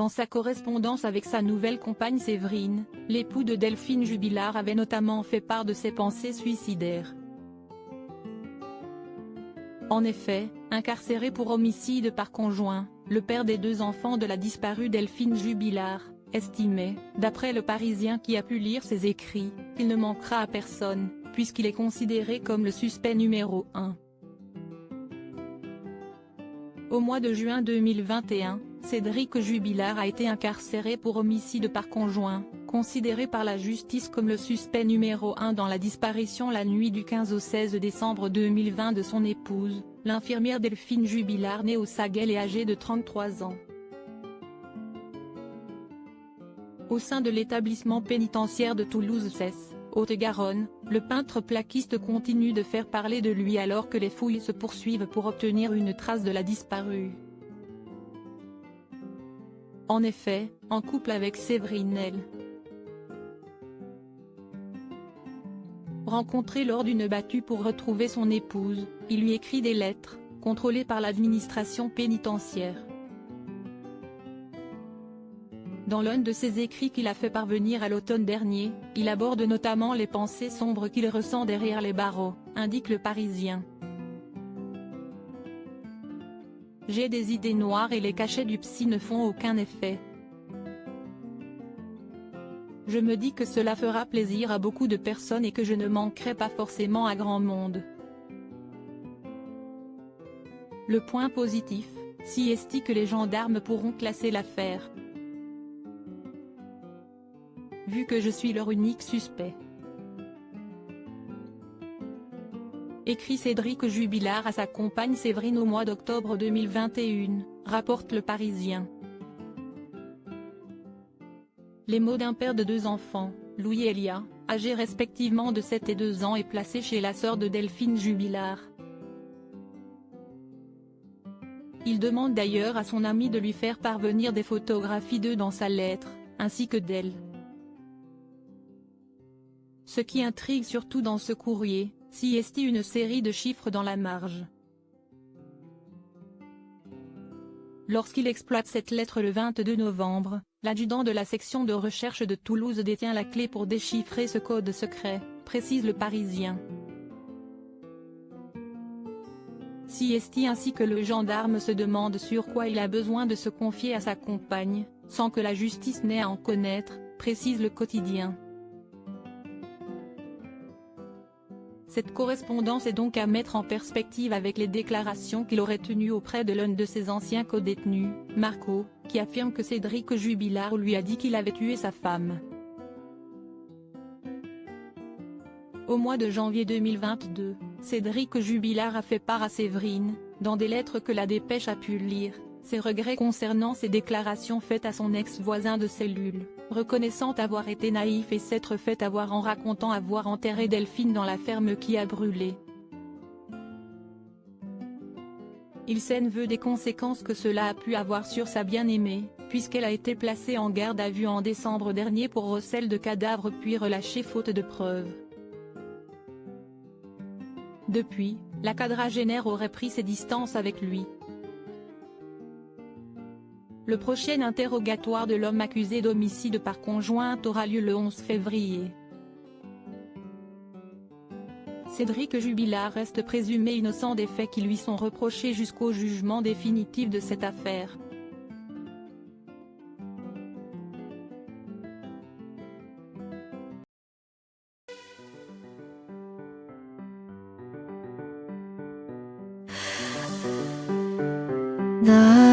Dans sa correspondance avec sa nouvelle compagne Séverine, l'époux de Delphine Jubilard avait notamment fait part de ses pensées suicidaires. En effet, incarcéré pour homicide par conjoint, le père des 2 enfants de la disparue Delphine Jubilard, estimait, d'après Le Parisien qui a pu lire ses écrits, qu'il ne manquera à personne, puisqu'il est considéré comme le suspect numéro 1. Au mois de juin 2021, Cédric Jubilard a été incarcéré pour homicide par conjoint, considéré par la justice comme le suspect numéro 1 dans la disparition la nuit du 15 au 16 décembre 2020 de son épouse, l'infirmière Delphine Jubilard née au Saguel et âgée de 33 ans. Au sein de l'établissement pénitentiaire de Toulouse-Cesse, Haute-Garonne, le peintre plaquiste continue de faire parler de lui alors que les fouilles se poursuivent pour obtenir une trace de la disparue. En effet, en couple avec Séverine L. Rencontré lors d'une battue pour retrouver son épouse, il lui écrit des lettres, contrôlées par l'administration pénitentiaire. Dans l'un de ses écrits qu'il a fait parvenir à l'automne dernier, il aborde notamment les pensées sombres qu'il ressent derrière les barreaux, indique Le Parisien. J'ai des idées noires et les cachets du psy ne font aucun effet. Je me dis que cela fera plaisir à beaucoup de personnes et que je ne manquerai pas forcément à grand monde. Le point positif, si est que les gendarmes pourront classer l'affaire. Vu que je suis leur unique suspect. Écrit Cédric Jubilard à sa compagne Séverine au mois d'octobre 2021, rapporte Le Parisien. Les mots d'un père de 2 enfants, Louis et Elia, âgés respectivement de 7 et 2 ans et placés chez la sœur de Delphine Jubilard. Il demande d'ailleurs à son ami de lui faire parvenir des photographies d'eux dans sa lettre, ainsi que d'elle. Ce qui intrigue surtout dans ce courrier, si est une série de chiffres dans la marge. Lorsqu'il exploite cette lettre le 22 novembre, l'adjudant de la section de recherche de Toulouse détient la clé pour déchiffrer ce code secret, précise Le Parisien. Si ainsi que le gendarme se demande sur quoi il a besoin de se confier à sa compagne, sans que la justice n'ait à en connaître, précise Le Quotidien. Cette correspondance est donc à mettre en perspective avec les déclarations qu'il aurait tenues auprès de l'un de ses anciens codétenus, Marco, qui affirme que Cédric Jubilard lui a dit qu'il avait tué sa femme. Au mois de janvier 2022, Cédric Jubilard a fait part à Séverine, dans des lettres que la Dépêche a pu lire, ses regrets concernant ses déclarations faites à son ex-voisin de cellule, reconnaissant avoir été naïf et s'être fait avoir en racontant avoir enterré Delphine dans la ferme qui a brûlé. Il s'en veut des conséquences que cela a pu avoir sur sa bien-aimée, puisqu'elle a été placée en garde à vue en décembre dernier pour recel de cadavres puis relâchée faute de preuves. Depuis, la quadragénaire aurait pris ses distances avec lui. Le prochain interrogatoire de l'homme accusé d'homicide par conjointe aura lieu le 11 février. Cédric Jubilard reste présumé innocent des faits qui lui sont reprochés jusqu'au jugement définitif de cette affaire. 나